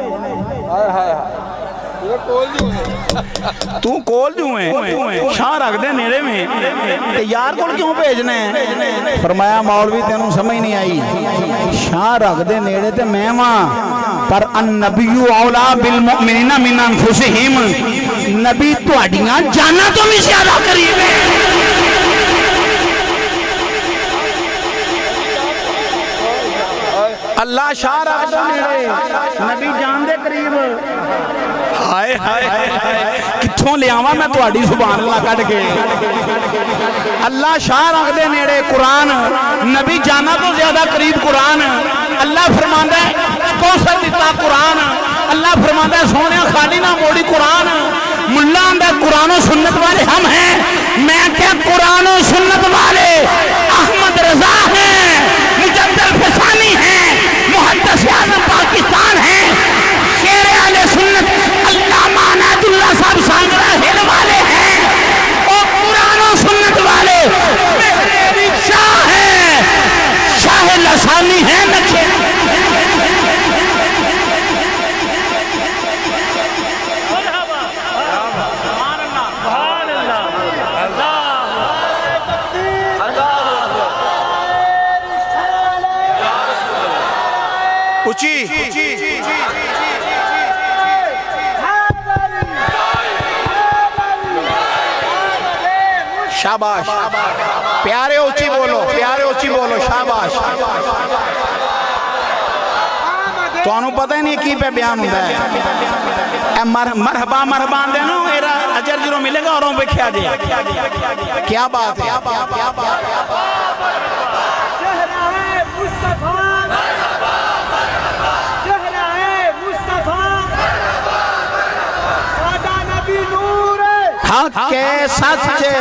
تو کول جو ہیں شاہ رکھ دے نیڑے میں یار کو کیوں بھیجنا ہے فرمایا مولوی تینوں سمجھ نہیں آئی شاہ رکھ دے نیڑے تے میں ماں پر النبی اولا بالمؤمنین من انفسہم نبی تو اڈیاں جانا تو بھی زیادہ قریب ہے اللہ شاہ رکھ دے نیڑے نبی جان دے قریب ہائے ہائے کتھوں لے آواں میں تہاڈی زبان اللہ کڈ کے اللہ شاہ رکھ دے نیڑے قرآن نبی جانا تو زیادہ قریب قرآن اللہ فرماندا ہے کوثر دتا قرآن اللہ فرماندا ہے سونیا خالی نہ موڑی قرآن ملا آندا قرآن و سنت والے ہم ہیں میں کیا قرآن و سنت والے احمد رضا ہیں مجدد فسانی ہیں محدث اعظم پاکستان ہیں شیر اہل سنت علامہ عنایت اللہ صاحب سانگرہ ہل والے ہیں اور قرآن و سنت والے میرے شاہ ہیں شاہ لسانی ہیں نکھے اچھی شاباش پیارے اچھی بولو شاباش تو انہوں پتہ ہی نہیں کی پہ بیان ہوتا ہے اے مرحبا مرحبان دینو ایرا اجر جرو ملے گا اوروں پہ کیا دیا کیا بات ہے حق کے سچے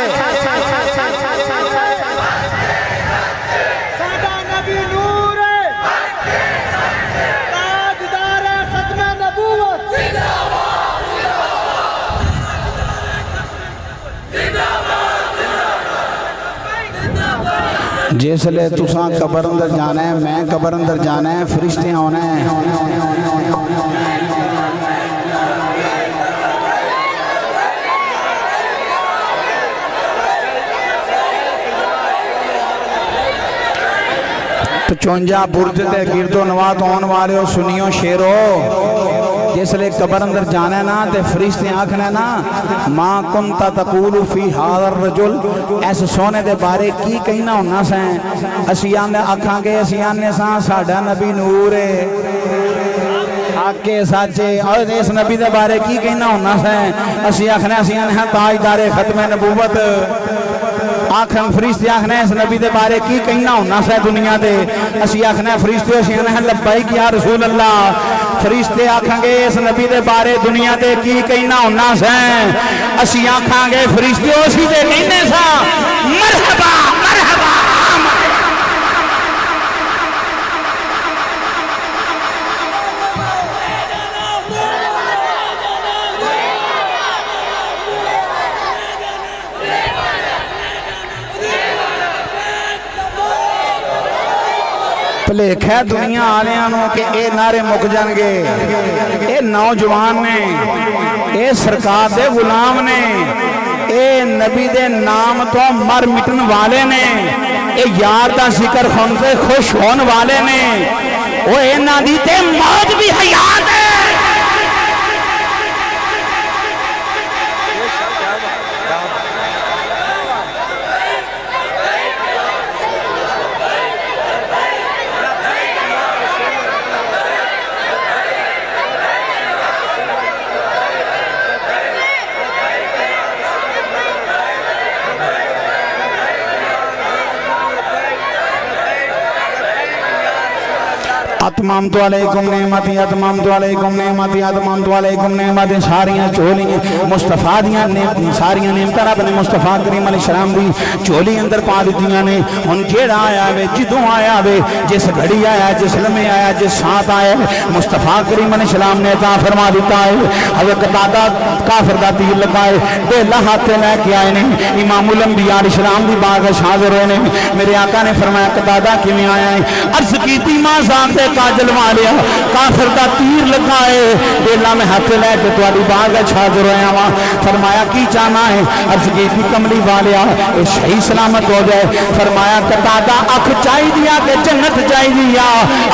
سادہ نبی نور تاجدار ختم نبوت جس لئے تساں قبر اندر جانا ہے میں قبر اندر جانا ہے فرشتے ہونا ہے تو چونجا برج دے گرد و نوات ہون والے ہو سنیو شیرو جس لئے قبر اندر جانا ہے نا تے فرشتے آنکھنا ہے نا ما کنتا تقول فی حاضر رجل ایسے سونے دے بارے کی کہنا ہونا سائیں اسیان نے آکھاں گے اسیان نے ساڑھا نبی نور ہے آکے ساتھے اور اس نبی دے بارے کی کہنا ہونا سائیں اسیان ہے تاجدار ختم نبوت آنکھن فرشتے آنکھنے اس نبی دے بارے کی کہنا ہونا سا دنیا دے اسی آنکھنے فرشتے اسیانے ہیں لبائک یا رسول اللہ فرشتے آنکھیں گے اس نبی دے بارے دنیا دے کی کہنا ہونا سا اسی آنکھیں گے فرشتے اسی دے کہنے سا مرحبا مرحبا پلیک ہے دنیا آلیانوں کہ اے نعرے مک جانگے اے نوجوان نے اے سرکار دے غلام نے اے نبی دے نام تو مر مٹن والے نے اے یار دا ذکر خون سے خوش ہون والے نے اے نادی تے موت بھی حیات ہے اتممت علیکم نعمتی اتممت علیکم نعمتی اتممت علیکم نعمتی ساریاں چولیاں مصطفیٰ دیاں ساریاں نعمتاں رب نے مصطفیٰ کریم علیہ السلام دی چولی اندر پا دتیاں نے ہن جیڑا آیا وے جدوں آیا وے جس گھڑی آیا جس لمحے آیا جس ساتھ آیا مصطفیٰ کریم علیہ السلام نے عطا فرما دیتا ہے حضرت قتادہ کافر دا تیر لگائے بیلا ہاتھ لے کے آئے نے امام الانبیاء علیہ السلام دی بارگاہ حاضر ہوئے نے میرے آقا نے فرمایا قتادہ کیویں آیا ہے عرض کیتی ماں ذات کاجل والیا کافر دا تیر لگائے بیلا میں ہاتھ لے کے تواڈی بارگاہ حاضر ہویا وا فرمایا کی چاہنا ہے عرض کیتی کملی والیا اے صحیح سلامت ہو جائے فرمایا قتادہ اکھ چاہی دیا کہ جنت چاہی دیا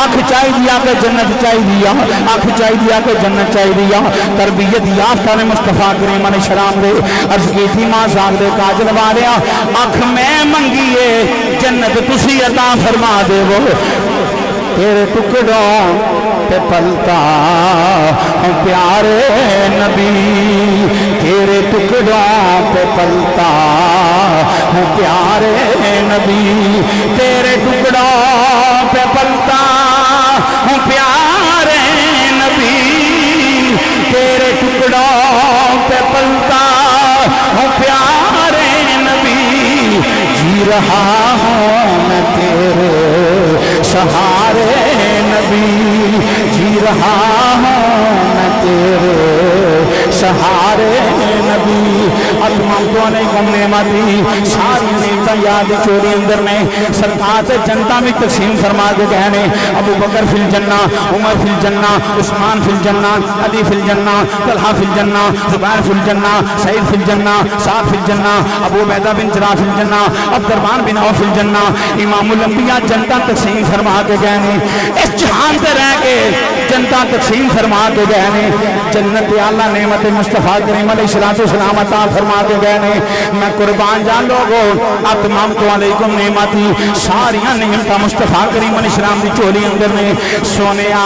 اکھ چاہی دیا کہ جنت چاہی دیا اکھ چاہی دیا کہ جنت چاہی دیا تربیت یافتہ نے مصطفیٰ کریم علیہ السلام دے عرض کیتی ماں ذات دے کاجل والیا اکھ میں منگیے جنت تسی عطا فرما دے وہ تیرے ٹکڑوں پہ پلتا ہوں پیارے نبی تیرے ٹکڑوں پہ پلتا ہوں پیارے نبی تیرے ٹکڑوں پہ پلتا ہوں پیارے نبی تیرے ٹکڑوں پہ پلتا ہوں پیارے نبی جی رہا ہوں میں تیرے سہارے نبی جی رہا ہوں میں تیرے سہارے نبی اتممت علیکم نعمتی ساری نعمتاں یاد چوری اندر نے سرکار جنتا میں تقسیم فرما کے کہنے ابو بکر فی الجنہ عمر فی الجنہ عثمان فی الجنہ علی فی الجنہ طلحہ فی الجنہ زبیر فی الجنہ سعید فی الجنہ سعد فی الجنہ ابو عبیدہ بن جراح فی الجنہ عبد الرحمن بن عوف فی الجنہ امام الانبیاء جنتا تقسیم فرما کے کہنے اس جہان تے رہ کے جنتا تقسیم فرما کے کہنے جنت اعلیٰ نعمت مصطفیٰ کریم علیہ السلام عطا فرما کے کہنے میں قربان جان لوگو اتممت علیکم نعمتی ساریاں نعمتاں مصطفیٰ کریم علیہ السلام دی چولی اندر نے سونیا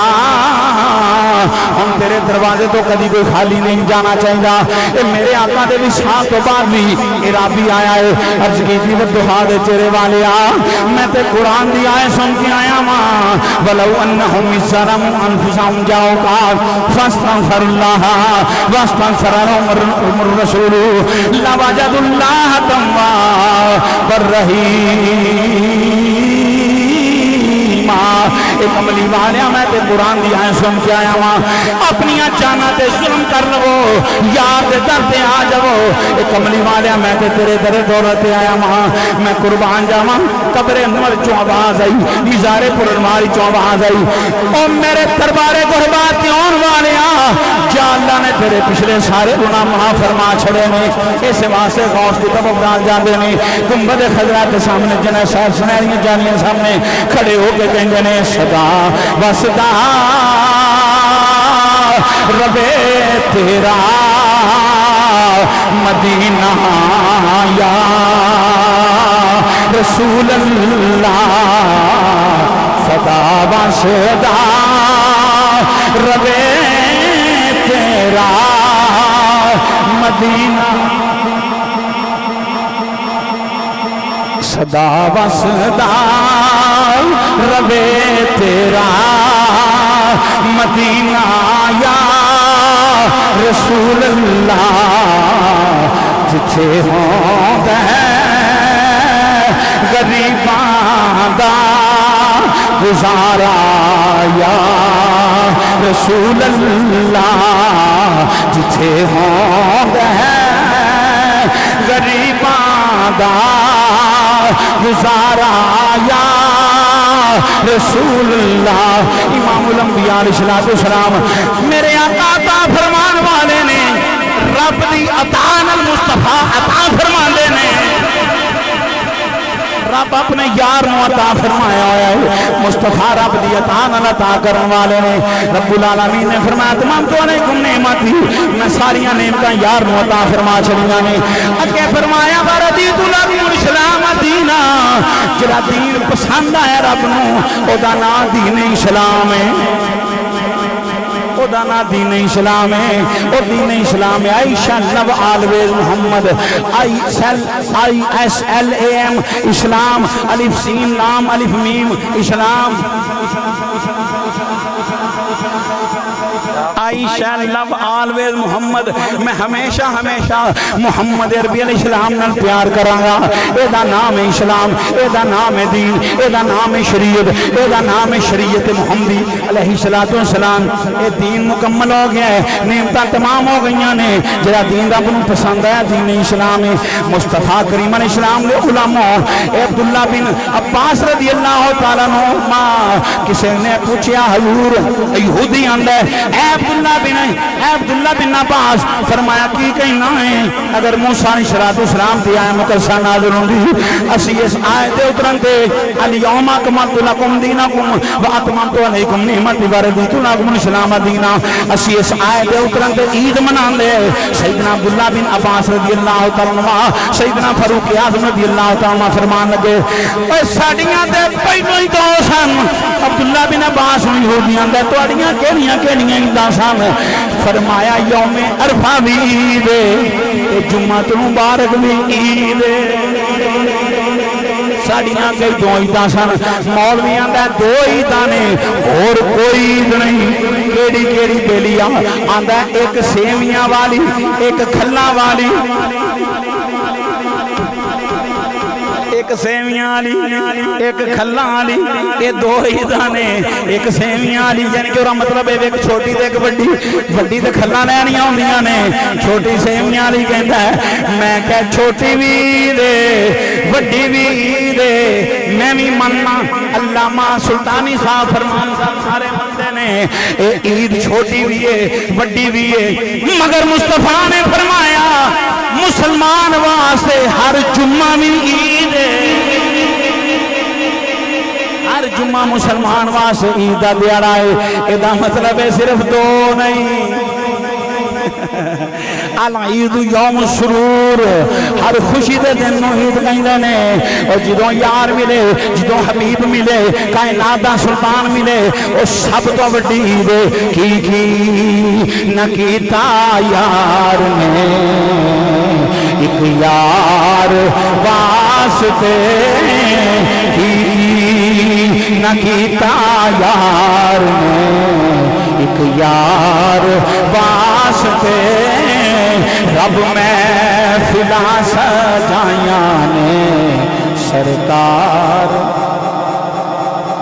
ہم تیرے دروازے تو کدی کوئی خالی نہیں جانا چاہیے میرے آقا دے بھی سال تو بعد بھی ارابی آیا ہے عرض کی تھی ودہا دے چرے والے میں تے قرآن دی آئے سن کے آیا ماں ولو انہم ظلموا انفسہم جاؤکا فاستغفر اللہ واستغفرہم الرسول لوجدوا اللہ توابا رحیما ایک عملی والیا میں تے قرآن دی آئے سن کے آیا ماں اپنی جانا تے ظلم کر لو یاد درتے آ جاؤ ایک عملی والیا میں تے تیرے درے دورتے آیا ماں میں قربان جاواں قبر انور چو آواز آئی نظارے پر انواری چو آواز آئی او میرے دربارے قربات کے آن والے جا اللہ نے تیرے پچھلے سارے گناہ معاف فرما چھڑے نے اس واسطے غوث کی طرف ڈال جاندے نے گنبد خضرا کے سامنے جنہ صاحب سنہریاں جانیاں سامنے کھڑے ہو کے کہیں نے صدا وصدا ربے تیرا مدینہ یا رسول اللہ صدا وصدا ربے تیرا مدینہ صدا وصدا ربے تیرا مدینہ یا رسول اللہ جتھے ہوں گے غریباں دا گزارا یا رسول اللہ جتھے ہوں گے غریباں دا گزارا یا رسول اللہ امام الانبیاء علیہ السلام میرے آقا عطا فرمان والے نے رب دی عطا المصطفیٰ عطا فرما دے نے رب اپنے یار نو عطا فرمایا ہویا ہے مصطفیٰ رب دی عطا کرن والے نے رب العالمین نے فرمایا اتممت علیکم نعمتی میں ساریاں نعمتاں یار نو عطا فرما چھڑیاں نے اگے فرمایا ورضیت لکم الاسلام دینا جڑا دین پسند آیا رب نو او دا نام دین اسلام ہے او دا نا دین اسلام ہے او دین اسلام ہے عائشہ لو آلویز محمد ISLAM اسلام الف سین لام الف میم اسلام I shall love always Muhammad. میں ہمیشہ ہمیشہ محمد عربی علیہ السلام نال پیار کراں. اے دا نام ہے اسلام, اے دا نام ہے دین, اے دا نام ہے شریعت, اے دا نام ہے شریعت محمدی علیہ السلام. اے دین مکمل ہو گیا ہے, نعمتاں تمام ہو گئیاں نے. جڑا دین رب نوں پسند ہے دین اسلام ہے. مصطفیٰ کریم علیہ السلام دے علماء اے عبداللہ بن عباس رضی اللہ تعالیٰ عنہ کسی نے پوچھا حضور یہودی آندا ہے اے عبداللہ بن عباس, فرمایا کی کہنا ہے اگر موسیٰ علیہ السلام دی آیت مقدسہ نازل ہوندی اسی اس آیت اترن تے الیوم اکملت لکم دینکم واتممت علیکم نعمتی ورضیت لکم الاسلام دینا, اسی اس آیت اترن تے عید مناندے. سیدنا عبداللہ بن عباس رضی اللہ تعالیٰ عنہ سیدنا فاروق اعظم رضی اللہ تعالیٰ عنہ فرمان لگے اے ساڈیاں تے پہلو ہی تو سن. عبداللہ بن عباس یہودیاں دے تواڈیاں کیڑیاں عیداں سن؟ فرمایا یوم عرفہ بھی عید ہے, جمعۃ مبارک بھی عید ہے. ساڑیاں کئی دو عیداں سن. مولویاں دے دو عیداں نے اور کوئی عید نہیں. کیڑی کیڑی بیلیاں آندا ایک سیویاں والی ایک کھلاں والی, ایک سیویاں والی ایک کھلاں والی, یہ دو عیداں نے. ایک سیویاں والی یعنی کہ مطلب ہے ایک چھوٹی تے ایک بڑی, بڑی تے کھلاں لینیاں ہوندیاں نے, چھوٹی سیویاں والی کہندا ہے میں کہ چھوٹی بھی عید ہے بڑی بھی عید ہے. میں بھی مننا علامہ سلطانی صاحب فرمان سارے منتے نے اے عید چھوٹی بھی ہے بڑی بھی ہے, مگر مصطفیٰ نے فرمایا مسلمان واسطے ہر جمعہ بھی عید ہے. ہر جمعہ مسلمان واسطے عید دا دیہڑا ہے. اے دا مطلب ہے صرف دو نہیں. العید یوم السرور, ہر خوشی دے دن نو عید کہندے نے. اور جدوں یار ملے جدوں حبیب ملے کائنات دا سلطان ملے او سب تو وڈی عید کی نہ کیتا یار نے ایک یار واسطے, کی نہ کیتا یار نے ایک یار واسطے. رب میں فلا سجائیاں نے سرکار